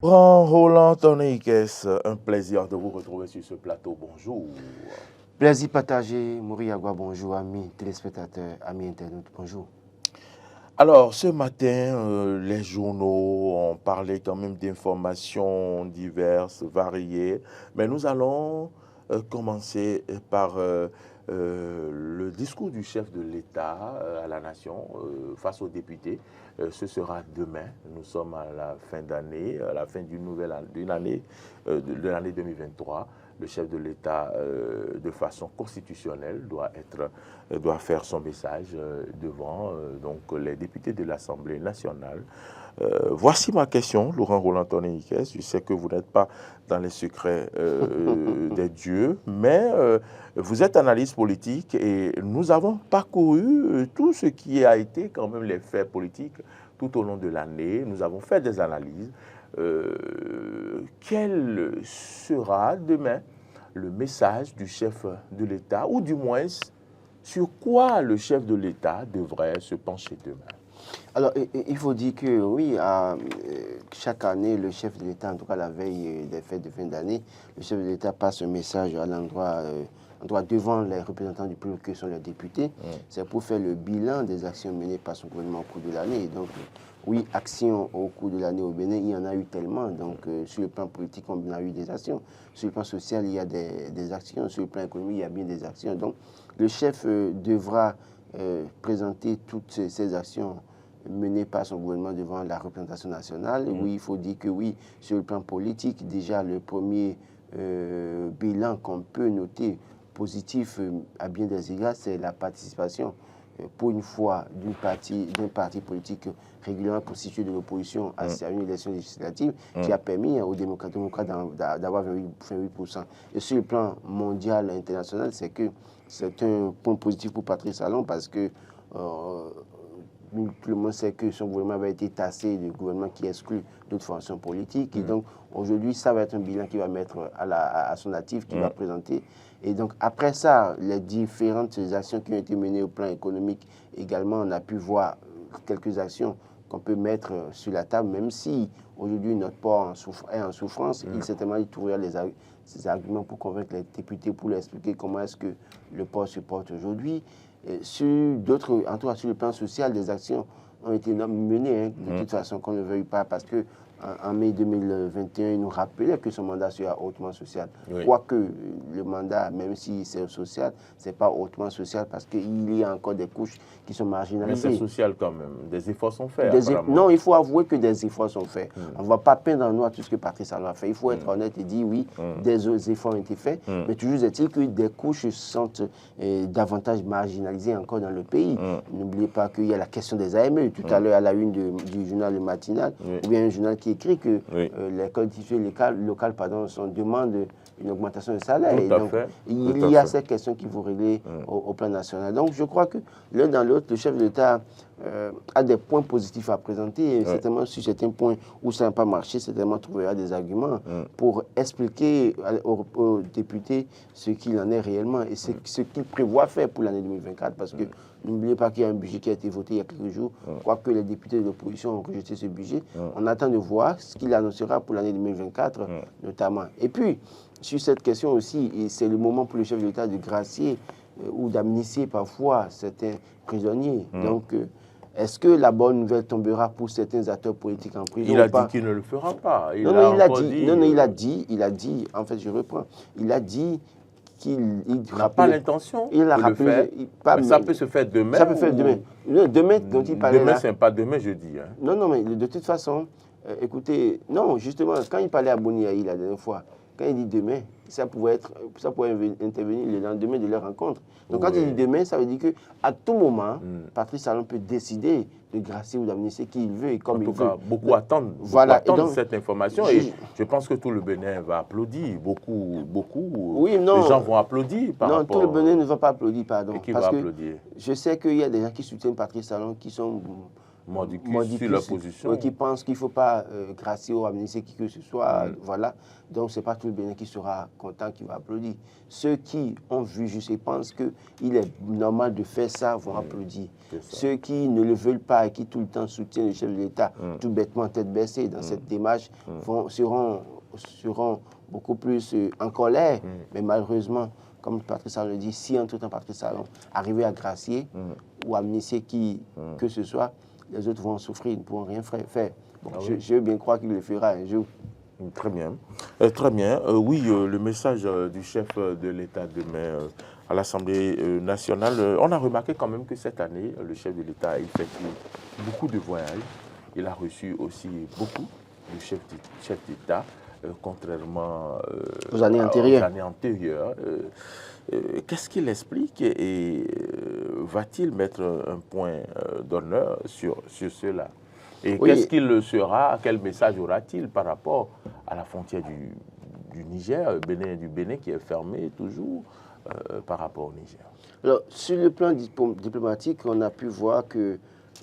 Roland Tonneikes, un plaisir de vous retrouver sur ce plateau. Bonjour. Plaisir partagé, Mouriagua, bonjour, amis téléspectateurs, amis internautes, bonjour. Alors, ce matin, les journaux ont parlé quand même d'informations diverses, variées, mais nous allons commencer par le discours du chef de l'État à la nation face aux députés. Ce sera demain. Nous sommes à la fin d'année, à la fin d'une année, de l'année 2023. Le chef de l'État, de façon constitutionnelle, doit faire son message devant donc les députés de l'Assemblée nationale. Voici ma question, Laurent Roland Tonneikes. Je sais que vous n'êtes pas dans les secrets des dieux, mais vous êtes analyste politique et nous avons parcouru tout ce qui a été quand même les faits politiques tout au long de l'année. Nous avons fait des analyses. Quel sera demain le message du chef de l'État, ou du moins sur quoi le chef de l'État devrait se pencher demain? Alors, il faut dire que oui, chaque année, le chef de l'État, en tout cas la veille des fêtes de fin d'année, le chef de l'État passe un message à l'endroit devant les représentants du peuple que sont les députés. C'est pour faire le bilan des actions menées par son gouvernement au cours de l'année. Donc, oui, actions au cours de l'année au Bénin, il y en a eu tellement. Donc, sur le plan politique, on a eu des actions. Sur le plan social, il y a des actions. Sur le plan économique, il y a bien des actions. Donc, le chef devra présenter toutes ces actions menées par son gouvernement devant la représentation nationale. Oui, il faut dire que oui, sur le plan politique, déjà le premier bilan qu'on peut noter positif à bien des égards, c'est la participation pour une fois d'un parti politique régulièrement constitué de l'opposition à une élection législative qui a permis aux démocrates d'avoir 28%. Et sur le plan mondial et international, c'est un point positif pour Patrice Talon parce que tout le monde sait que son gouvernement avait été tassé de gouvernement qui exclut d'autres formations politiques. Et donc, aujourd'hui, ça va être un bilan qu'il va mettre à son actif, qu'il va présenter. Et donc, après ça, les différentes actions qui ont été menées au plan économique, également, on a pu voir quelques actions qu'on peut mettre sur la table, même si aujourd'hui notre port est en souffrance. Il certainement il trouvera ces arguments pour convaincre les députés, pour leur expliquer comment est-ce que le port se porte aujourd'hui. Sur d'autres, en tout cas sur le plan social, des actions ont été menées, de toute façon, qu'on ne veuille pas, parce que en mai 2021, il nous rappelait que son mandat sera hautement social. Oui. Quoique le mandat, même si c'est social, ce n'est pas hautement social parce qu'il y a encore des couches qui sont marginalisées. Mais c'est social quand même. Des efforts sont faits. Non, il faut avouer que des efforts sont faits. On ne va pas peindre en noir tout ce que Patrice Talon a fait. Il faut être honnête et dire oui, des efforts ont été faits. Mais toujours est-il que des couches sont davantage marginalisées encore dans le pays. N'oubliez pas qu'il y a la question des AME. Tout à l'heure, à la une du journal Le Matinal, ou bien un journal qui écrit que les collectivités locales demandent une augmentation de salaire. Et donc, il y a cette question qu'il faut régler au plan national. Donc, je crois que l'un dans l'autre, le chef de l'État a des points positifs à présenter. Et certainement, sur certains points où ça n'a pas marché, certainement trouvera des arguments pour expliquer aux députés ce qu'il en est réellement et ce qu'il prévoit faire pour l'année 2024. Parce que n'oubliez pas qu'il y a un budget qui a été voté il y a quelques jours. Quoique les députés de l'opposition ont rejeté ce budget, on attend de voir ce qu'il annoncera pour l'année 2024, notamment. Et puis, sur cette question aussi, c'est le moment pour le chef de l'État de gracier ou d'amnistier parfois certains prisonniers. Donc, est-ce que la bonne nouvelle tombera pour certains acteurs politiques en prison? Il a dit qu'il ne le fera pas. Il a dit, en fait, je reprends, il a dit qu'il n'a pas l'intention de le faire. Ça peut se faire demain. Ça peut se faire demain. Demain, dont il parlait demain, ce n'est pas demain, jeudi. Hein. Non, mais de toute façon, écoutez, non, justement, quand il parlait à Boniaï la dernière fois, quand il dit demain, ça pouvait intervenir le lendemain de leur rencontre. Donc, quand il dit demain, ça veut dire qu'à tout moment, Patrice Talon peut décider de gracier ou d'amnistier qui il veut et comme il veut. En tout cas, beaucoup attendent, attendent cette information et je pense que tout le Bénin va applaudir. Beaucoup. Oui, non. Les gens vont applaudir par rapport... Non, tout le Bénin ne va pas applaudir, pardon. Et qui va applaudir? Je sais qu'il y a des gens qui soutiennent Patrice Talon qui sont mordicus sur leur position. Qui pensent qu'il ne faut pas gracier ou amnistier qui que ce soit. Voilà. Donc, ce n'est pas tout le Bénin qui sera content, qui va applaudir. Ceux qui ont vu juste et pensent qu'il est normal de faire ça vont applaudir. Ceux qui ne le veulent pas et qui tout le temps soutiennent le chef de l'État, tout bêtement tête baissée dans cette démarche, seront beaucoup plus en colère. Mais malheureusement, comme Patrice Talon le dit, si entre-temps Patrice Talon arrivait à gracier ou amnistier qui que ce soit, les autres vont souffrir, ils ne pourront rien faire. Bon, je veux bien croire qu'il le fera un jour. Très bien. Très bien. Oui, le message du chef de l'État demain à l'Assemblée nationale, on a remarqué quand même que cette année, le chef de l'État effectue beaucoup de voyages. Il a reçu aussi beaucoup de chefs d'État, contrairement aux années antérieures. Qu'est-ce qu'il explique et va-t-il mettre un point d'honneur sur cela? Et qu'est-ce qu'il sera, quel message aura-t-il par rapport à la frontière du Niger, du Bénin qui est fermée toujours par rapport au Niger? Alors, sur le plan diplomatique, on a pu voir que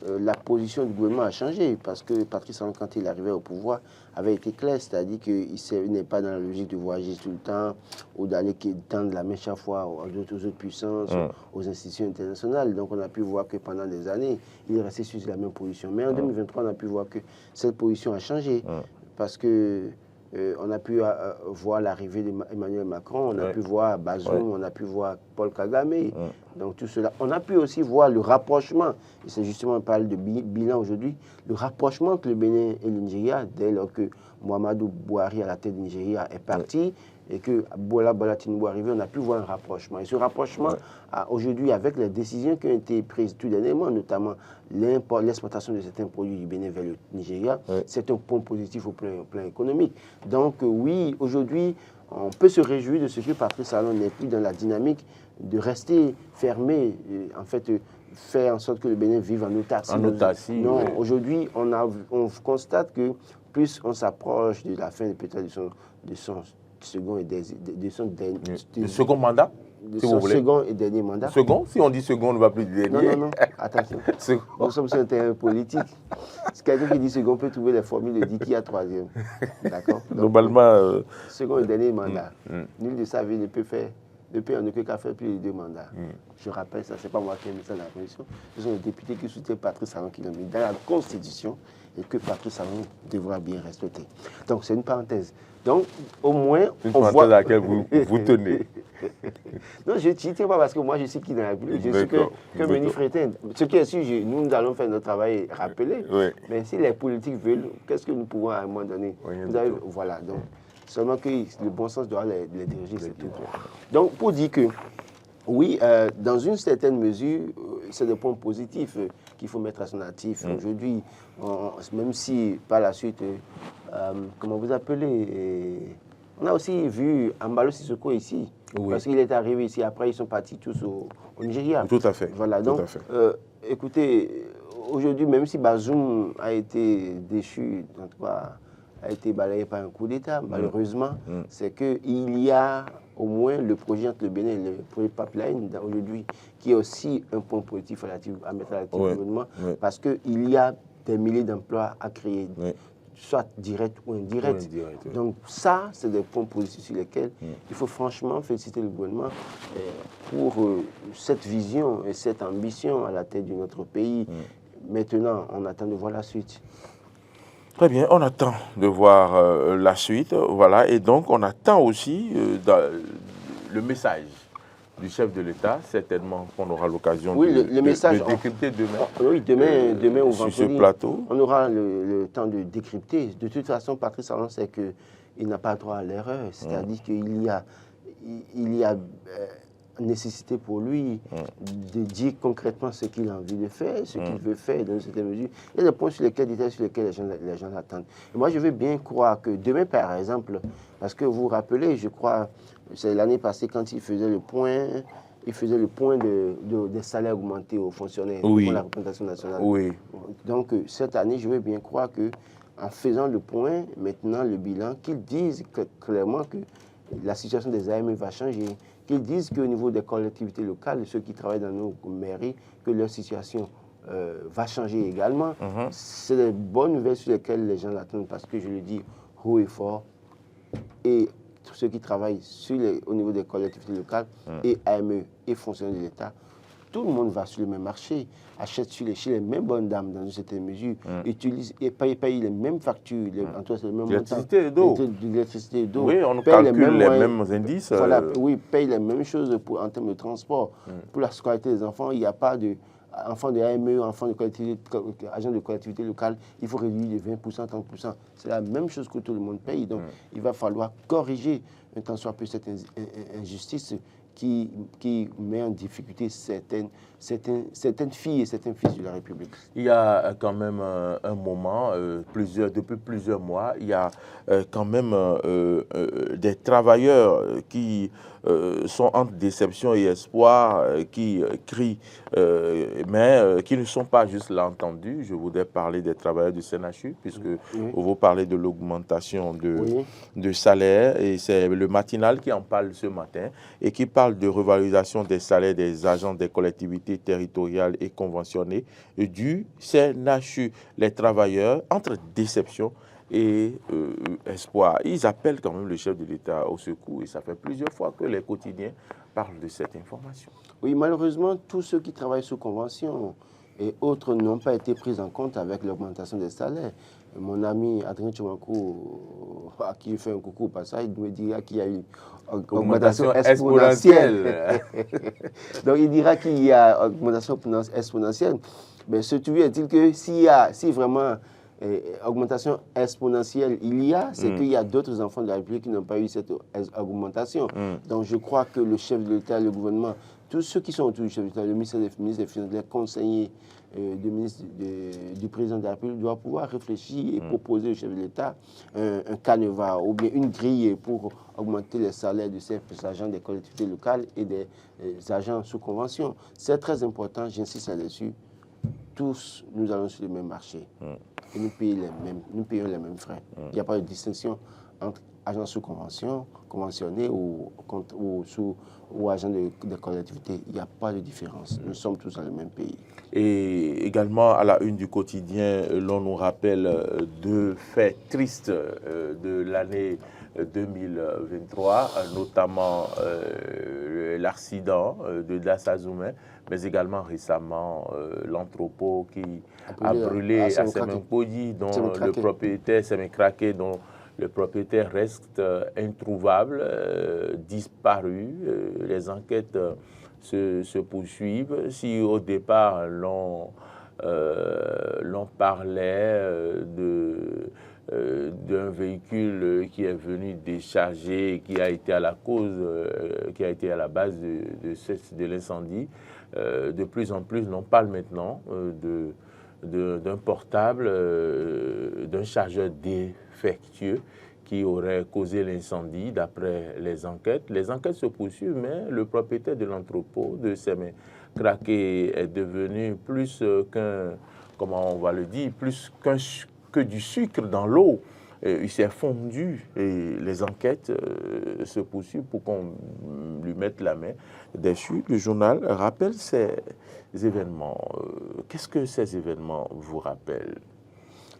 la position du gouvernement a changé parce que Patrice Talon, quand il arrivait au pouvoir, avait été clair, c'est-à-dire qu'il n'est pas dans la logique de voyager tout le temps ou d'aller tendre la main chaque fois aux autres puissances, aux institutions internationales. Donc on a pu voir que pendant des années, il est resté sur la même position. Mais en 2023, on a pu voir que cette position a changé parce que on a pu voir l'arrivée d'Emmanuel Macron, on a pu voir Bazoum, on a pu voir Paul Kagame. Donc tout cela. On a pu aussi voir le rapprochement, et c'est justement, on parle de bilan aujourd'hui, le rapprochement entre le Bénin et le Nigeria, dès lors que Muhammadu Buhari à la tête du Nigeria est parti, et que Bola Tinubu est arrivé, on a pu voir un rapprochement. Et ce rapprochement, aujourd'hui, avec les décisions qui ont été prises tout dernièrement, notamment l'exportation de certains produits du Bénin vers le Nigeria, c'est un point positif au plan économique. Donc oui, aujourd'hui, on peut se réjouir de ce que Patrice Talon n'est plus dans la dynamique de rester fermé, en fait, faire en sorte que le Bénin vive en autarcie. En autarcie, non, aujourd'hui, on constate que plus on s'approche de la fin peut-être de son second et le second mandat, si vous voulez. Second et dernier mandat. Second, si on dit second, on ne va plus dire dernier. Non, attention. Nous sommes sur un terrain politique. Si quelqu'un qui dit second peut trouver les formules et dit qu'il y a troisième. D'accord. Globalement. Second et dernier mandat. Nul de sa vie ne peut en aucun cas faire plus de 2 mandats. Je rappelle ça, ce n'est pas moi qui ai mis ça dans la Constitution. Ce sont les députés qui soutiennent Patrice Talon qui l'ont mis dans la Constitution et que Patrice Talon devra bien respecter. Donc c'est une parenthèse. Donc au moins une parenthèse à laquelle vous tenez. Non, je ne tiens pas parce que moi je suis qui dans la République. Je suis que Meni Frétin. Ce qui est sûr, nous allons faire notre travail et rappeler. Mais si les politiques veulent, qu'est-ce que nous pouvons à un moment donné? Voilà. Donc, seulement que le bon sens doit les diriger, c'est tout. Donc, pour dire que, oui, dans une certaine mesure, c'est des points positifs qu'il faut mettre à son actif. Aujourd'hui, même si par la suite, comment vous appelez, on a aussi vu Ambalo Sissoko ici, parce qu'il est arrivé ici, après ils sont partis tous au Nigeria. Tout à fait. Voilà, donc, écoutez, aujourd'hui, même si Bazoum a été déchu, en tout cas, a été balayé par un coup d'État, malheureusement, c'est qu'il y a au moins le projet entre le Bénin et le projet Pipeline aujourd'hui, qui est aussi un point positif à mettre à l'actif du gouvernement, parce qu'il y a des milliers d'emplois à créer, soit directs ou indirects. Donc ça, c'est des points positifs sur lesquels il faut franchement féliciter le gouvernement pour cette vision et cette ambition à la tête de notre pays. Maintenant, on attend de voir la suite. Très bien, on attend de voir la suite, voilà, et donc on attend aussi le message du chef de l'État, certainement qu'on aura l'occasion le message, de décrypter demain. Oui, demain ou vendredi, sur ce plateau. On aura le temps de décrypter. De toute façon, Patrice Talon sait qu'il n'a pas droit à l'erreur, c'est-à-dire qu'il y a nécessité pour lui de dire concrètement ce qu'il a envie de faire, ce qu'il veut faire dans une certaine mesure. Il y a des points sur lesquels les gens attendent. Et moi, je veux bien croire que demain, par exemple, parce que vous vous rappelez, je crois, c'est l'année passée quand il faisait le point des salaires augmentés aux fonctionnaires pour la représentation nationale. Donc, cette année, je veux bien croire qu'en faisant le point, maintenant le bilan, qu'ils disent clairement que la situation des AME va changer, qu'ils disent qu'au niveau des collectivités locales, ceux qui travaillent dans nos mairies, que leur situation va changer également. C'est des bonnes nouvelles sur lesquelles les gens l'attendent parce que je le dis haut et fort. Et tous ceux qui travaillent au niveau des collectivités locales et AME et fonctionnaires de l'État, tout le monde va sur le même marché, achète chez les mêmes bonnes dames dans une certaine mesure, utilise et paye les mêmes factures, en tout cas c'est le même montant. L'électricité et d'eau. Oui, on calcule les mêmes indices. Voilà, oui, paye les mêmes choses en termes de transport. Pour la scolarité des enfants, il n'y a pas de... Enfants de AME, enfants de agents de collectivité locale, il faut réduire de 20%, 30%. C'est la même chose que tout le monde paye. Donc, il va falloir corriger un tant soit peu cette injustice qui met en difficulté certaines filles et certains fils de la République. Il y a quand même un moment, depuis plusieurs mois, il y a quand même des travailleurs qui sont entre déception et espoir, qui crient, mais qui ne sont pas juste là entendus. Je voudrais parler des travailleurs du CNHU, puisque vous parlez de l'augmentation de salaire, et c'est le matinal qui en parle ce matin, et qui parle de revalorisation des salaires des agents des collectivités territoriales et conventionnées du CNHU. Les travailleurs, entre déception et espoir, ils appellent quand même le chef de l'État au secours, et ça fait plusieurs fois que les quotidiens parlent de cette information. Oui, malheureusement, tous ceux qui travaillent sous convention et autres n'ont pas été pris en compte avec l'augmentation des salaires. Mon ami Adrien Tchouankou, à qui je fais un coucou au passage, il me dira qu'il y a une augmentation exponentielle. Donc il dira qu'il y a augmentation exponentielle. Mais ce qui est-il que si vraiment augmentation exponentielle il y a, c'est qu'il y a d'autres enfants de la République qui n'ont pas eu cette augmentation. Donc je crois que le chef de l'État, le gouvernement, tous ceux qui sont autour du chef de l'État, le ministre des Finances, les conseillers du président de la République doivent pouvoir réfléchir et proposer au chef de l'État un canevas ou bien une grille pour augmenter les salaires de ces agents des collectivités locales et des agents sous convention. C'est très important, j'insiste là-dessus. Tous, nous allons sur le même marché et nous payons les mêmes frais. Il n'y a pas de distinction entre agents sous convention, conventionnés ou agents de collectivité. Il n'y a pas de différence. Nous sommes tous dans le même pays. Et également, à la une du quotidien, l'on nous rappelle deux faits tristes de l'année 2023, notamment l'accident de Dassazoumen, mais également récemment l'entrepôt qui a brûlé à Semenkoji, dont le propriétaire s'est craqué, dont le propriétaire reste introuvable, disparu. Les enquêtes se poursuivent. Si au départ l'on parlait d'un véhicule qui est venu décharger, qui a été à la cause, qui a été à la base de l'incendie, de plus en plus l'on parle maintenant d'un portable, d'un chargeur défectueux qui aurait causé l'incendie d'après les enquêtes. Les enquêtes se poursuivent, mais le propriétaire de l'entrepôt de Sémé Craqué est devenu plus qu'un, comment on va le dire, plus que du sucre dans l'eau. Il s'est fondu et les enquêtes se poursuivent pour qu'on lui mette la main dessus. Le journal rappelle ces événements. Qu'est-ce que ces événements vous rappellent?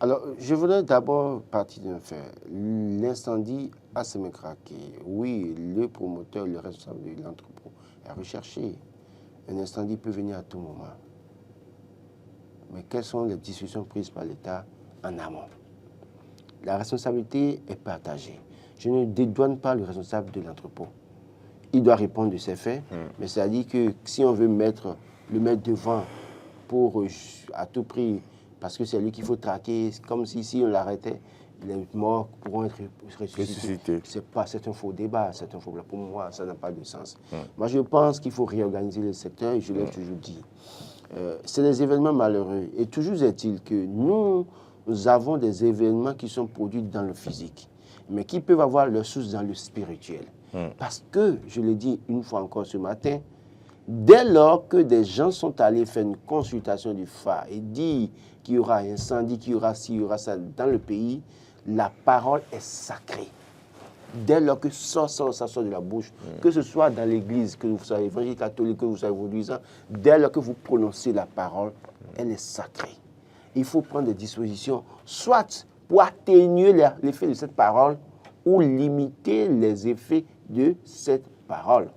Alors, je voudrais d'abord partir d'un fait. L'incendie à Sémé Craqué, oui, le promoteur, le responsable de l'entrepôt est recherché. Un incendie peut venir à tout moment. Mais quelles sont les discussions prises par l'État en amont? La responsabilité est partagée. Je ne dédouane pas le responsable de l'entrepôt. Il doit répondre de ses faits, mais c'est-à-dire que si on veut le mettre devant pour à tout prix, parce que c'est lui qu'il faut traquer, comme si on l'arrêtait, les morts pourront être ressuscités. C'est un faux débat, c'est un faux débat. Pour moi, ça n'a pas de sens. Moi, je pense qu'il faut réorganiser le secteur, et je l'ai toujours dit. C'est des événements malheureux. Et toujours est-il que nous avons des événements qui sont produits dans le physique, mais qui peuvent avoir leur source dans le spirituel. Parce que, je l'ai dit une fois encore ce matin, dès lors que des gens sont allés faire une consultation du phare et dire qu'il y aura un incendie, qu'il y aura ci, il y aura ça dans le pays, la parole est sacrée. dès lors que ça sort de la bouche, que ce soit dans l'église, que vous soyez évangélique, catholique, que vous soyez vaudouisant, dès lors que vous prononcez la parole, elle est sacrée. Il faut prendre des dispositions, soit pour atténuer l'effet de cette parole ou limiter les effets de cette parole.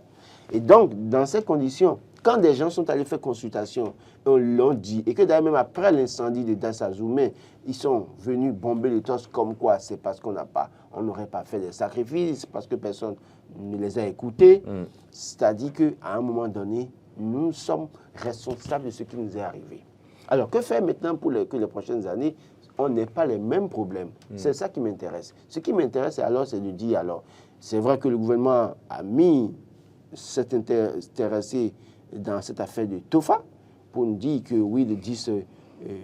Et donc, dans ces conditions, quand des gens sont allés faire consultation, on l'ont dit, et que d'ailleurs même après l'incendie de Dassazoumé, ils sont venus bomber les torses comme quoi c'est parce qu'on n'aurait pas fait des sacrifices, parce que personne ne les a écoutés. C'est-à-dire qu'à un moment donné, nous sommes responsables de ce qui nous est arrivé. Alors, que faire maintenant pour les prochaines années? On n'a pas les mêmes problèmes. C'est ça qui m'intéresse. Ce qui m'intéresse alors, c'est de dire, alors, c'est vrai que le gouvernement a s'est intéressé dans cette affaire de TOFA pour nous dire que oui, le 10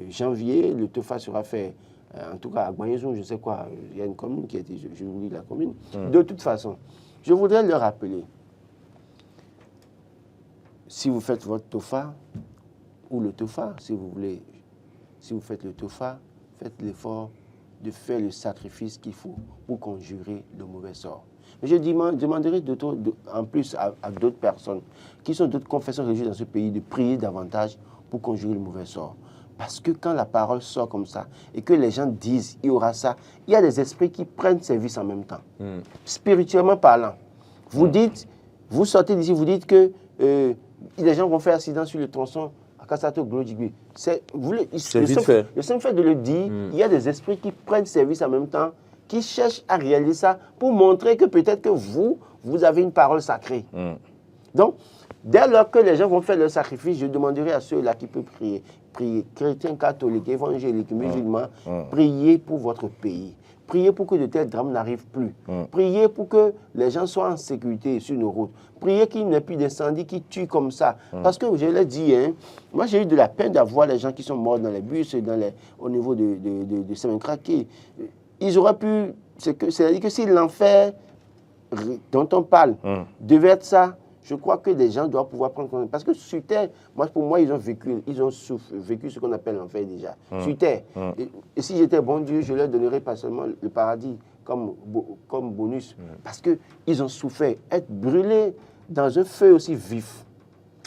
janvier, le TOFA sera fait, en tout cas à Guagnézon, je sais quoi, il y a une commune qui a été, je vous dis la commune. De toute façon, je voudrais leur rappeler, si vous faites votre TOFA, ou le TOFA, si vous voulez, si vous faites le TOFA, faites l'effort de faire le sacrifice qu'il faut pour conjurer le mauvais sort. Mais je demanderai en plus à d'autres personnes qui sont d'autres confessions religieuses dans ce pays de prier davantage pour conjurer le mauvais sort. Parce que quand la parole sort comme ça et que les gens disent il y aura ça, il y a des esprits qui prennent service en même temps. Spirituellement parlant, vous dites, vous sortez d'ici, vous dites que les gens vont faire accident sur le tronçon à Kassato Glodjigui. Le simple fait de le dire, il y a des esprits qui prennent service en même temps, qui cherchent à réaliser ça pour montrer que peut-être que vous avez une parole sacrée. Donc, dès lors que les gens vont faire leur sacrifice, je demanderai à ceux-là qui peuvent prier, chrétiens, catholiques, évangéliques, musulmans, priez pour votre pays. Priez pour que de tels drames n'arrivent plus. Priez pour que les gens soient en sécurité sur nos routes. Priez qu'il n'y ait plus d'incendies qui tuent comme ça. Parce que je l'ai dit, moi j'ai eu de la peine d'avoir les gens qui sont morts dans les bus, au niveau de Semenkraki. Ils auraient pu, c'est-à-dire que si l'enfer dont on parle devait être ça, je crois que les gens doivent pouvoir prendre conscience. Parce que sur Terre, pour moi, ils ont vécu ce qu'on appelle l'enfer déjà. Sur Terre. Et si j'étais bon Dieu, je leur donnerais pas seulement le paradis comme bonus. Parce qu'ils ont souffert. Être brûlés dans un feu aussi vif,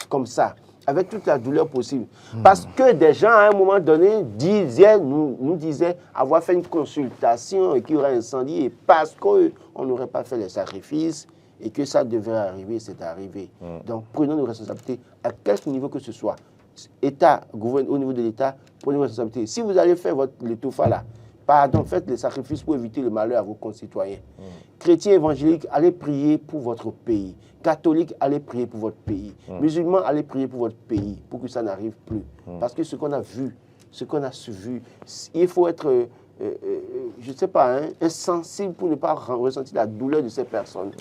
comme ça, avec toute la douleur possible. Parce que des gens, à un moment donné, nous disaient avoir fait une consultation et qu'il y aurait incendie, et parce qu'on n'aurait pas fait les sacrifices, et que ça devrait arriver, c'est arrivé. Donc, prenons nos responsabilités à quelque niveau que ce soit. État, au niveau de l'État, prenez vos responsabilités. Si vous allez faire le TOFA là, faites les sacrifices pour éviter le malheur à vos concitoyens. Chrétiens évangéliques, allez prier pour votre pays. Catholiques, allez prier pour votre pays. Musulmans, allez prier pour votre pays, pour que ça n'arrive plus. Parce que ce qu'on a vu, ce qu'on a vu, il faut être... je ne sais pas, insensible pour ne pas ressentir la douleur de ces personnes.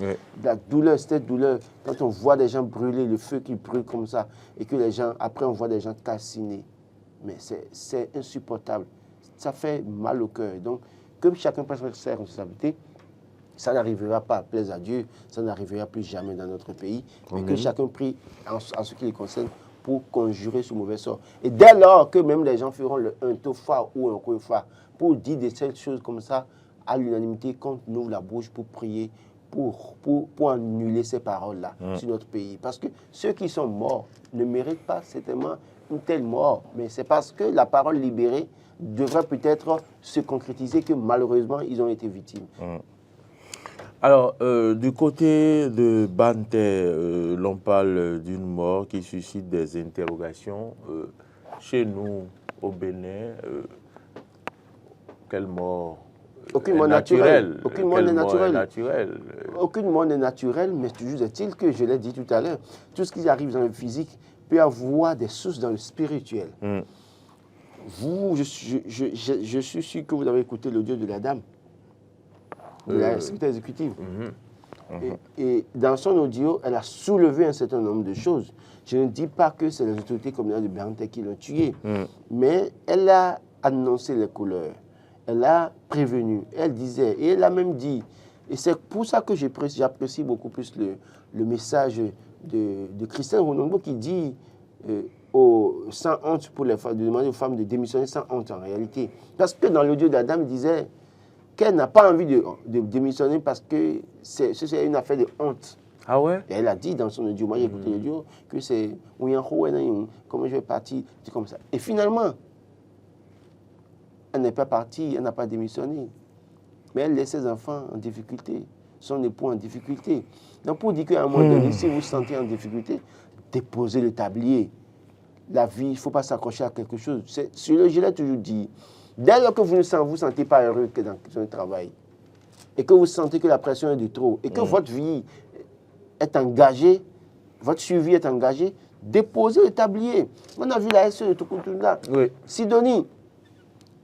La douleur, cette douleur, quand on voit des gens brûler, le feu qui brûle comme ça, et que les gens, après on voit des gens calcinés. Mais c'est insupportable. Ça fait mal au cœur. Donc, que chacun prenne ses responsabilités, ça n'arrivera pas à plaisir à Dieu, ça n'arrivera plus jamais dans notre pays, mais que chacun prie en ce qui les concerne pour conjurer ce mauvais sort. Et dès lors que même les gens feront un TOFA ou un KOFA pour dire de ces choses comme ça, à l'unanimité, qu'on ouvre la bouche pour prier, pour annuler ces paroles-là sur notre pays. Parce que ceux qui sont morts ne méritent pas certainement une telle mort, mais c'est parce que la parole libérée devrait peut-être se concrétiser que malheureusement, ils ont été victimes. Alors, du côté de Bante, l'on parle d'une mort qui suscite des interrogations. Chez nous, au Bénin, quelle mort Aucune mort naturelle. Aucune mort n'est naturelle. Aucune mort n'est naturelle, mais toujours est-il que, je l'ai dit tout à l'heure, tout ce qui arrive dans le physique peut avoir des sources dans le spirituel. Vous, je suis sûr que vous avez écouté l'audio de la dame, de la secrétaire exécutive. Et dans son audio, elle a soulevé un certain nombre de choses. Je ne dis pas que c'est les autorités communales de Bante qui l'ont tué, mais elle a annoncé les couleurs. Elle a prévenu, elle disait, et elle a même dit, et c'est pour ça que j'apprécie beaucoup plus le message de Christelle Ronongo qui dit sans honte pour les femmes, de demander aux femmes de démissionner sans honte en réalité. Parce que dans l'audio de la dame, il disait, qu'elle n'a pas envie de démissionner parce que c'est une affaire de honte. Ah ouais? Et elle a dit dans son audio, moi j'ai écouté l'audio, que c'est comment je vais partir, c'est comme ça. Et finalement, elle n'est pas partie, elle n'a pas démissionné. Mais elle laisse ses enfants en difficulté, son époux en difficulté. Donc pour dire qu'à un moment donné, si vous vous sentez en difficulté, déposez le tablier. La vie, il ne faut pas s'accrocher à quelque chose. Je l'ai toujours dit, dès lors que vous ne vous sentez pas heureux que dans son travail, et que vous sentez que la pression est de trop, et que votre vie est engagée, votre suivi est engagé, déposez le tablier. On a vu la SE de Tukuntuna. Oui. Sidonie,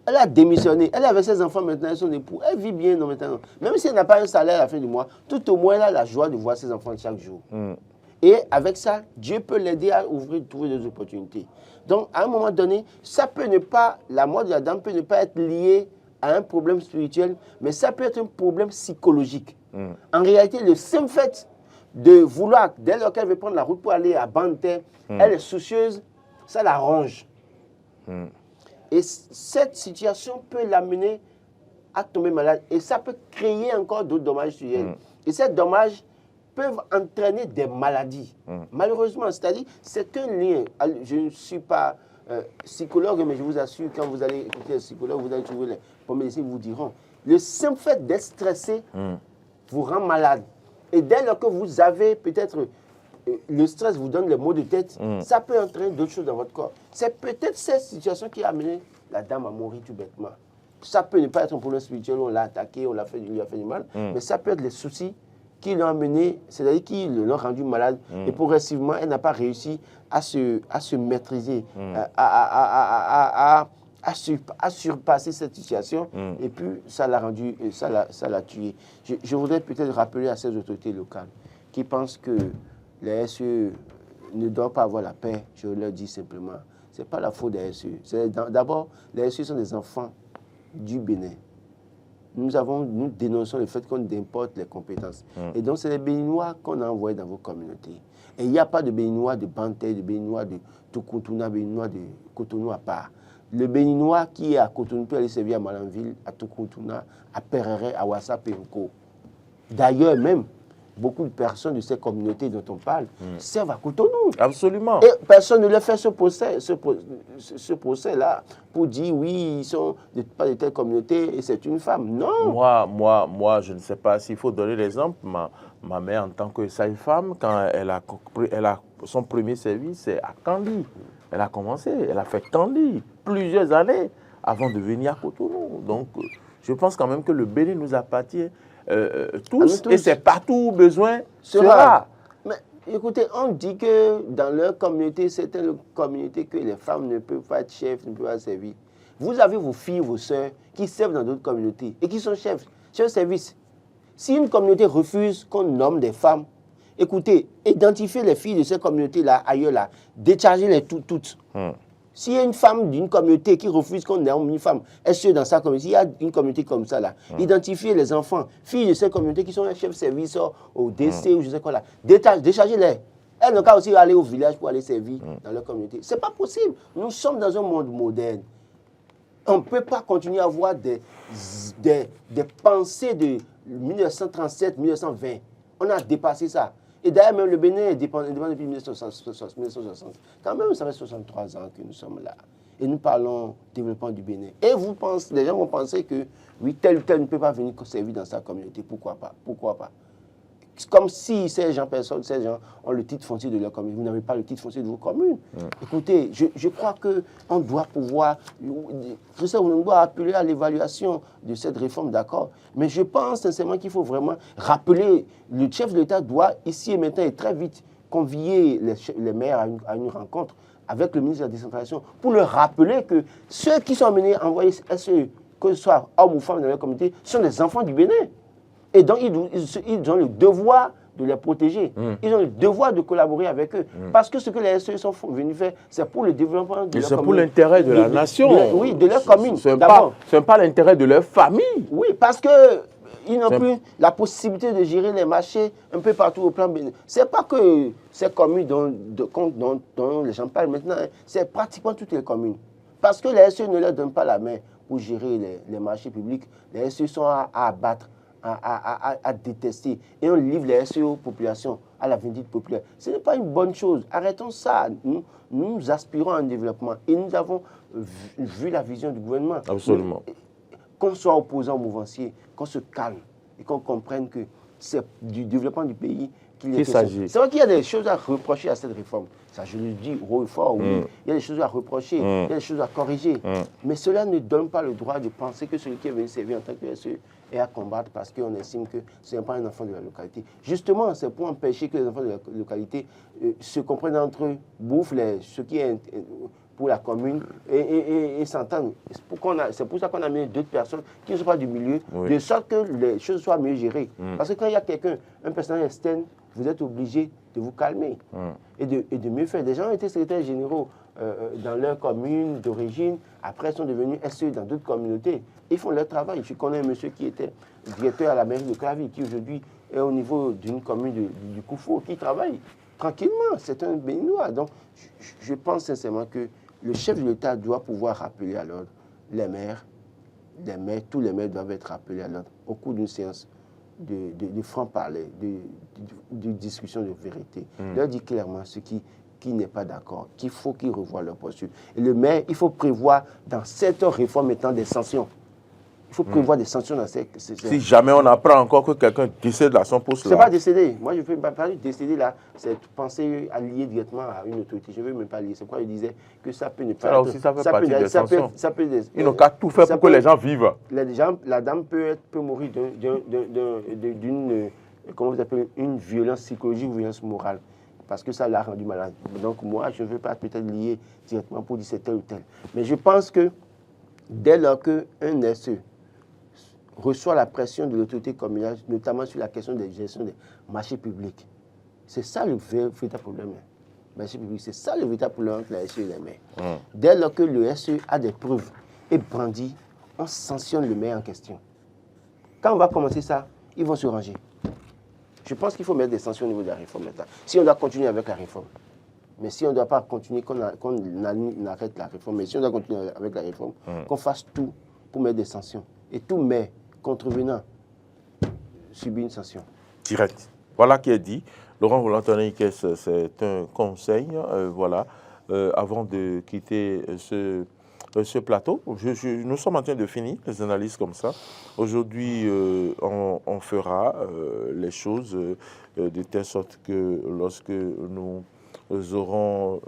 elle a démissionné. Elle avait ses enfants maintenant et son époux. Elle vit bien non, maintenant. Même si elle n'a pas un salaire à la fin du mois, tout au moins elle a la joie de voir ses enfants chaque jour. Et avec ça, Dieu peut l'aider à trouver des opportunités. Donc, à un moment donné, ça peut ne pas, la mort de la dame peut ne pas être liée à un problème spirituel, mais ça peut être un problème psychologique. En réalité, le simple fait de vouloir, dès lors qu'elle veut prendre la route pour aller à Banté, elle est soucieuse, ça l'arrange. Et cette situation peut l'amener à tomber malade. Et ça peut créer encore d'autres dommages sur elle. Et ces dommages peuvent entraîner des maladies. Malheureusement, c'est-à-dire, c'est un lien. Je ne suis pas psychologue, mais je vous assure, quand vous allez écouter un psychologue, vous allez trouver les premiers médecins vous diront, le simple fait d'être stressé vous rend malade. Et dès lors que vous avez peut-être le stress vous donne les maux de tête, ça peut entraîner d'autres choses dans votre corps. C'est peut-être cette situation qui a amené la dame à mourir tout bêtement. Ça peut ne pas être un problème spirituel, on l'a attaqué, on lui a fait du mal, mais ça peut être les soucis qui l'ont amené, c'est-à-dire qui l'ont rendu malade, et progressivement, elle n'a pas réussi à se maîtriser, à surpasser cette situation, et puis ça l'a rendu, ça l'a tué. Je voudrais peut-être rappeler à ces autorités locales qui pensent que les SE ne doivent pas avoir la paix. Je leur dis simplement, ce n'est pas la faute des SE. D'abord, les SE sont des enfants du Bénin. Nous dénonçons le fait qu'on importe les compétences. Et donc, c'est les Béninois qu'on a envoyés dans vos communautés. Et il n'y a pas de Béninois de Banté, de Béninois de Tukuntuna, Béninois de Cotonou à part. Le Béninois qui est à Cotonou peut aller servir à Malanville, à Tukuntuna, à Perere, à Wassa, Pénko. D'ailleurs, même, beaucoup de personnes de ces communautés dont on parle servent à Cotonou. Absolument. Et personne ne leur fait ce procès-là pour dire oui, ils sont pas de telle communauté et c'est une femme. Non. Moi, je ne sais pas s'il faut donner l'exemple. Ma mère, en tant que sage-femme, quand elle a son premier service, c'est à Kandy. Elle a commencé, elle a fait Kandy plusieurs années avant de venir à Cotonou. Donc, je pense quand même que le Bénin nous appartient. Tous, et c'est partout où besoin sera. Mais écoutez, on dit que dans leur communauté, c'est une communauté que les femmes ne peuvent pas être chefs, ne peuvent pas servir. Vous avez vos filles, vos soeurs qui servent dans d'autres communautés et qui sont chefs de service. Si une communauté refuse qu'on nomme des femmes, écoutez, identifiez les filles de ces communautés-là, ailleurs là, déchargez-les toutes. S'il y a une femme d'une communauté qui refuse qu'on nomme une femme, est-ce que dans sa communauté, il y a une communauté comme ça là, identifiez les enfants, filles de ces communautés qui sont chefs de service au DC ou je sais quoi là, déchargez-les. Elles n'ont qu'à aussi aller au village pour aller servir dans leur communauté. Ce n'est pas possible. Nous sommes dans un monde moderne. On ne peut pas continuer à avoir des pensées de 1937, 1920. On a dépassé ça. Et d'ailleurs, même le Bénin est indépendant depuis 1960. Quand même, ça fait 63 ans que nous sommes là. Et nous parlons développement du Bénin. Et les gens vont penser que, oui, tel ou tel ne peut pas venir servir dans sa communauté. Pourquoi pas? Pourquoi pas? Comme si ces gens ont le titre foncier de leur commune. Vous n'avez pas le titre foncier de vos communes. Écoutez, je crois qu'on doit pouvoir... Je sais, on doit appeler à l'évaluation de cette réforme, d'accord. Mais je pense sincèrement qu'il faut vraiment rappeler, le chef de l'État doit ici et maintenant et très vite convier les maires à une rencontre avec le ministre de la décentralisation pour leur rappeler que ceux qui sont amenés à envoyer SE, que ce soit hommes ou femmes dans leur communauté, sont des enfants du Bénin. Et donc, ils ont le devoir de les protéger. Ils ont le devoir de collaborer avec eux. Parce que ce que les SE sont venus faire, c'est pour le développement de leur commune. C'est pour l'intérêt de la nation. Oui, de leur commune. Ce n'est pas l'intérêt de leur famille. Oui, parce que ils n'ont plus la possibilité de gérer les marchés un peu partout au plan Bénin. Ce n'est pas que ces communes dont les gens parlent maintenant, c'est pratiquement toutes les communes. Parce que les SE ne leur donnent pas la main. pour gérer les marchés publics, les SE sont à abattre, à détester. Et on livre les SE aux populations, à la vindicte populaire. Ce n'est pas une bonne chose. Arrêtons ça. Nous aspirons à un développement et nous avons vu la vision du gouvernement. Absolument. Qu'on soit opposant au mouvancier, qu'on se calme et qu'on comprenne que c'est du développement du pays qu'il s'agit. C'est vrai qu'il y a des choses à reprocher à cette réforme. Ça, je le dis haut et fort, oui. Il y a des choses à reprocher, il y a des choses à corriger. Mais cela ne donne pas le droit de penser que celui qui est venu servir en tant que SE est à combattre parce qu'on estime que ce n'est pas un enfant de la localité. Justement, c'est pour empêcher que les enfants de la localité se comprennent entre eux, bouffent ce qui est pour la commune et s'entendent. C'est pour ça qu'on a mis d'autres personnes qui ne sont pas du milieu, de sorte que les choses soient mieux gérées. Parce que quand il y a quelqu'un, un personnage externe, vous êtes obligé de vous calmer et de mieux faire. Des gens ont été secrétaires généraux dans leur commune d'origine, après sont devenus SE dans d'autres communautés. Ils font leur travail. Je connais un monsieur qui était directeur à la mairie de Clavy, qui aujourd'hui est au niveau d'une commune du Koufou, qui travaille tranquillement. C'est un béninois. Donc, je pense sincèrement que le chef de l'État doit pouvoir rappeler à l'ordre les maires, tous les maires doivent être rappelés à l'ordre au cours d'une séance de franc-parler, de discussion de vérité. Leur dire clairement ce qui n'est pas d'accord, qu'il faut qu'ils revoient leur posture. Et le maire, il faut prévoir dans cette réforme étant des sanctions. Il faut prévoir des sanctions dans ces... Si jamais on apprend encore que quelqu'un décède à son poste là. C'est pas décédé. Moi, je ne veux pas parler de décédé là. C'est penser à lier directement à une autorité. Je ne veux même pas lier. C'est pourquoi je disais que ça peut ne pas alors aussi, ça fait partie des sanctions. Ils n'ont qu'à tout faire pour que les gens vivent. La dame peut mourir d'une comment vous appelez, une violence psychologique ou violence morale. Parce que ça l'a rendu malade. Donc moi, je ne veux pas peut-être lier directement pour dire c'est tel ou tel. Mais je pense que dès lors qu'un SE reçoit la pression de l'autorité communale, notamment sur la question de gestion des marchés publics, c'est ça le véritable problème. Marché public, c'est ça le véritable problème entre la SE et les maires. Dès lors que le SE a des preuves et brandit, on sanctionne le maire en question. Quand on va commencer ça, ils vont se ranger. Je pense qu'il faut mettre des sanctions au niveau de la réforme maintenant. Si on doit continuer avec la réforme, mais si on ne doit pas continuer, qu'on arrête la réforme, mais si on doit continuer avec la réforme, qu'on fasse tout pour mettre des sanctions. Et tout maire contrevenant subit une sanction. Direct. Voilà qui est dit. Laurent, vous l'entendez, c'est un conseil, voilà, avant de quitter ce plateau. Nous sommes en train de finir les analyses comme ça. Aujourd'hui, on fera les choses de telle sorte que lorsque nous aurons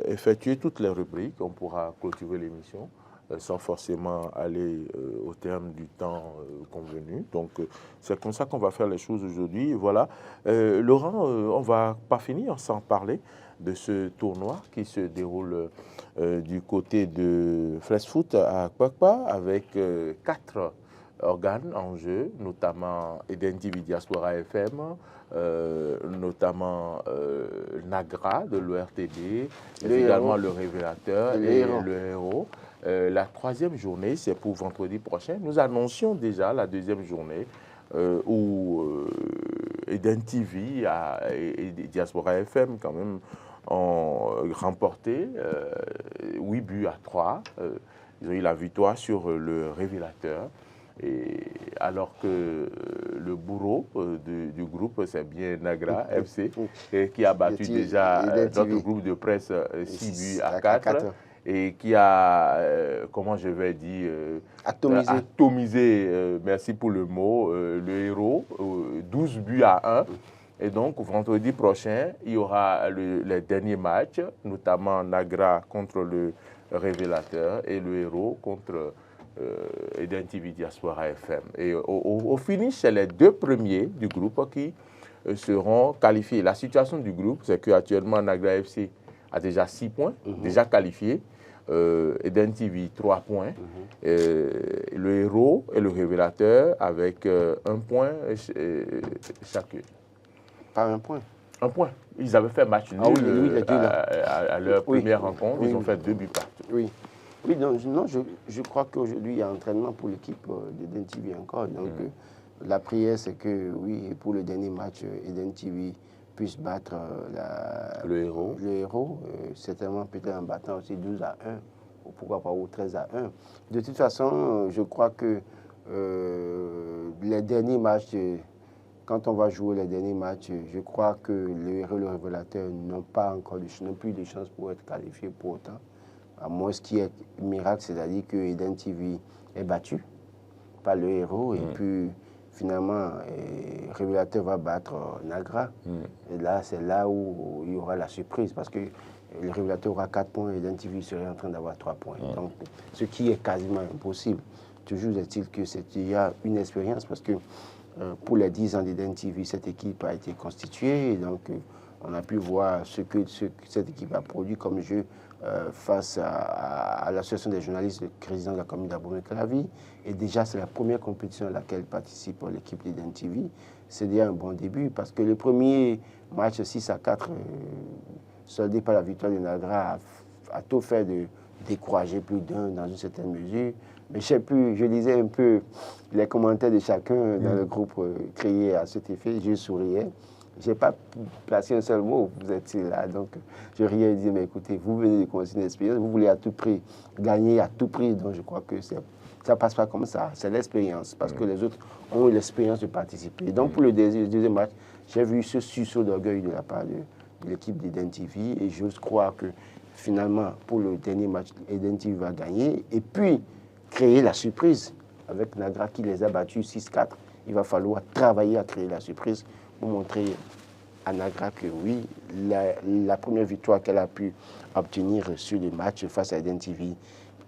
effectué toutes les rubriques, on pourra clôturer l'émission sans forcément aller au terme du temps convenu. Donc, c'est comme ça qu'on va faire les choses aujourd'hui. Voilà. Laurent, on ne va pas finir sans parler de ce tournoi qui se déroule du côté de Flash Foot à Kwakpa avec 4 organes en jeu, notamment Eden TV Diaspora FM, notamment Nagra de l'ORTD, également le Révélateur et le Héros. La 3e journée, c'est pour vendredi prochain. Nous annoncions déjà la 2e journée où Eden TV et Diaspora FM quand même ont remporté 8 buts à 3. Ils ont eu la victoire sur le Révélateur. Et alors que le bourreau du groupe, c'est bien Nagra FC, qui a battu déjà notre groupe de presse 6 buts à 4. Et qui a, comment je vais dire, atomisé, merci pour le mot, le Héros, 12 buts à 1. Et donc, vendredi prochain, il y aura les derniers matchs, notamment Nagra contre le Révélateur et le Héros contre Eden TV Diaspora FM. Et au finish, c'est les 2 premiers du groupe qui seront qualifiés. La situation du groupe, c'est qu'actuellement, Nagra FC a déjà 6 points, déjà qualifiés. Eden TV, 3 points. Le Héros et le Révélateur avec 1 point chacun. Pas 1 point. 1 point. Ils avaient fait match nul à leur première rencontre. Ils ont fait 2 buts partout. Oui. Oui, non, je crois qu'aujourd'hui, il y a entraînement pour l'équipe d'Eden TV encore. Donc, la prière, c'est que, oui, pour le dernier match, Eden TV puisse battre le Héros. Certainement, peut-être en battant aussi 12 à 1 pourquoi pas, ou 13-1. De toute façon, je crois que les derniers matchs, quand on va jouer les derniers matchs, je crois que le héros et le révélateur n'ont plus de chance pour être qualifiés pour autant. À moins ce qui est miracle, c'est-à-dire que Eden TV est battu par le héros et puis finalement, le révélateur va battre Nagra. Et là, c'est là où il y aura la surprise parce que le révélateur aura 4 points et Eden TV serait en train d'avoir 3 points. Donc, ce qui est quasiment impossible. Toujours est-il que il y a une expérience parce que pour les 10 ans d'Eden TV, cette équipe a été constituée et donc on a pu voir ce que cette équipe a produit comme jeu face à l'association des journalistes, le président de la commune d'Abomey-Calavi. Et déjà, c'est la première compétition à laquelle participe l'équipe d'Eden TV. C'est déjà un bon début parce que le premier match 6-4, soldé par la victoire de Nagra, a tout fait de décourager plus d'un dans une certaine mesure. Mais je lisais un peu les commentaires de chacun dans le groupe créé à cet effet. Je souriais. Je n'ai pas placé un seul mot, vous êtes là. Donc, je riais et disais, mais écoutez, vous venez de commencer une expérience, vous voulez à tout prix gagner à tout prix. Donc, je crois que ça ne passe pas comme ça. C'est l'expérience, parce que les autres ont eu l'expérience de participer. Donc, pour le deuxième match, j'ai vu ce sursaut d'orgueil de la part de l'équipe d'Eden TV. Et j'ose croire que finalement, pour le dernier match, Eden TV va gagner. Et puis, créer la surprise avec Nagra qui les a battus 6-4. Il va falloir travailler à créer la surprise pour montrer à Nagra que oui, la première victoire qu'elle a pu obtenir sur le match face à Eden TV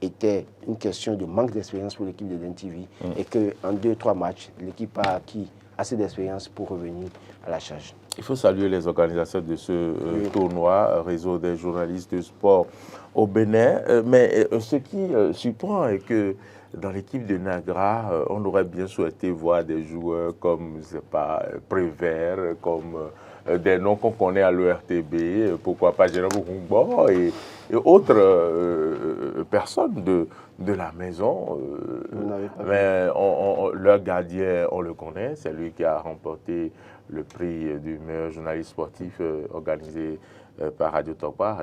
était une question de manque d'expérience pour l'équipe d'Eden TV et qu'en 2-3 matchs, l'équipe a acquis assez d'expérience pour revenir à la charge. Il faut saluer les organisateurs de ce tournoi, Réseau des journalistes de sport au Bénin. Mais ce qui surprend est que dans l'équipe de Nagra, on aurait bien souhaité voir des joueurs comme, je sais pas, Prévert, comme des noms qu'on connaît à l'ERTB, pourquoi pas Jérôme Rumbo et autres personnes de la maison. Mais leur gardien, on le connaît, c'est lui qui a remporté le prix du meilleur journaliste sportif organisé par Radio Tokpa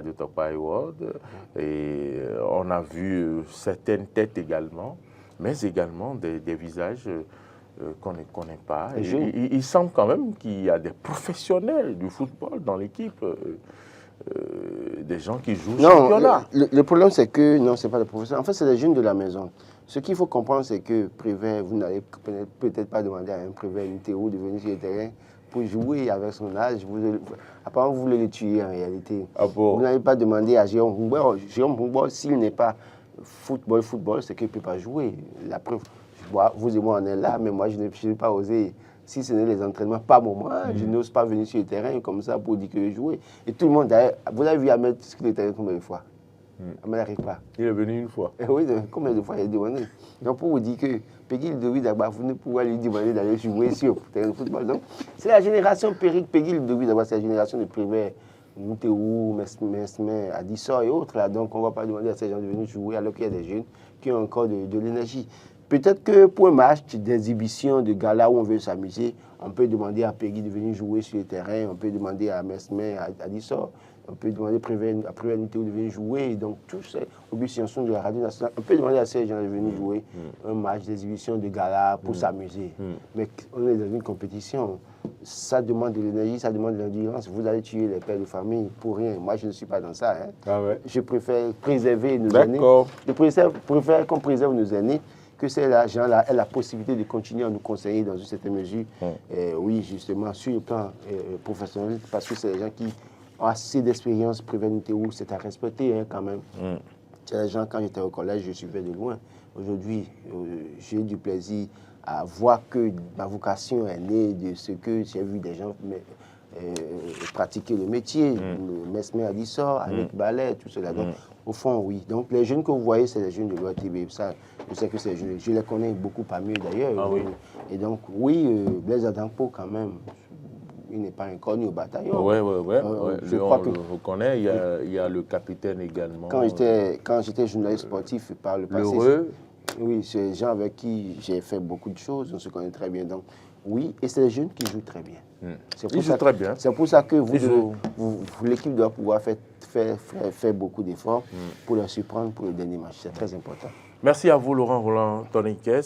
Award. Et on a vu certaines têtes également, mais également des visages qu'on ne connaît pas. Il semble quand même qu'il y a des professionnels du football dans l'équipe. Des gens qui jouent championnat. Le problème, c'est que, non, ce n'est pas des professionnels. En fait, c'est les jeunes de la maison. Ce qu'il faut comprendre, c'est que Prévert, vous n'allez peut-être pas demander à un Prévert, une Théo de venir sur le terrain pour jouer avec son âge. Apparemment, vous voulez le tuer en réalité. Ah bon? Vous n'allez pas demander à Jérôme Rumbo. Jérôme Rumbo, s'il n'est pas football, c'est qu'il ne peut pas jouer. La preuve, vous et moi, on est là, mais moi, je n'ai pas osé. Si ce n'est les entraînements, pas moi, je n'ose pas venir sur le terrain comme ça pour dire que je jouer. Et tout le monde, vous avez vu Ahmed sur le terrain combien de fois? Ahmed n'arrive pas. Il est venu une fois. Oui, combien de fois il a demandé? Donc pour vous dire que Peggy Ludovic Dagba, vous ne pouvez lui demander d'aller jouer sur le terrain de football. Donc c'est la génération Peggy Ludovic Dagba, c'est la génération de Prévert, Moutéou, Mesme, Adissor et autres. Là. Donc on ne va pas demander à ces gens de venir jouer alors qu'il y a des jeunes qui ont encore de l'énergie. Peut-être que pour un match d'exhibition, de gala où on veut s'amuser, on peut demander à Peggy de venir jouer sur le terrain, on peut demander à Mesme, à Adissor, on peut demander à Prévert de venir jouer. Donc, toutes ces obligations de la radio nationale, on peut demander à ces gens de venir jouer un match d'exhibition, de gala pour s'amuser. Mais on est dans une compétition. Ça demande de l'énergie, ça demande de l'endurance. Vous allez tuer les pères de famille pour rien. Moi, je ne suis pas dans ça. Hein. Ah ouais. Je préfère préserver nos aînés. Je préfère qu'on préserve nos aînés, que ces gens-là aient la possibilité de continuer à nous conseiller dans une certaine mesure. Oui, justement, sur le plan professionnel, parce que c'est les gens qui ont assez d'expérience. Prévert Théo, c'est à respecter hein, quand même. C'est les gens, quand j'étais au collège, je suivais de loin. Aujourd'hui, j'ai eu du plaisir à voir que ma vocation est née de ce que j'ai vu des gens pratiquer le métier. Mesme Adissor, Annick Ballet, tout cela. Donc, au fond, oui. Donc, les jeunes que vous voyez, c'est les jeunes de l'ORTB. Ça, je sais que c'est les jeunes. Je les connais beaucoup pas mieux d'ailleurs. Ah, oui. Et donc, oui, Blaise Adampo, quand même, il n'est pas inconnu au bataillon. Oui. Je crois que vous connaissez, il y a le capitaine également. Quand j'étais journaliste sportif par le passé, Oui, c'est des gens avec qui j'ai fait beaucoup de choses, on se connaît très bien. Donc, oui, et c'est des jeunes qui jouent très bien. Ils jouent très bien. C'est pour ça que jouent. l'équipe doit pouvoir faire beaucoup d'efforts pour les surprendre pour le dernier match. C'est très important. Merci à vous, Laurent Roland Tonniquet.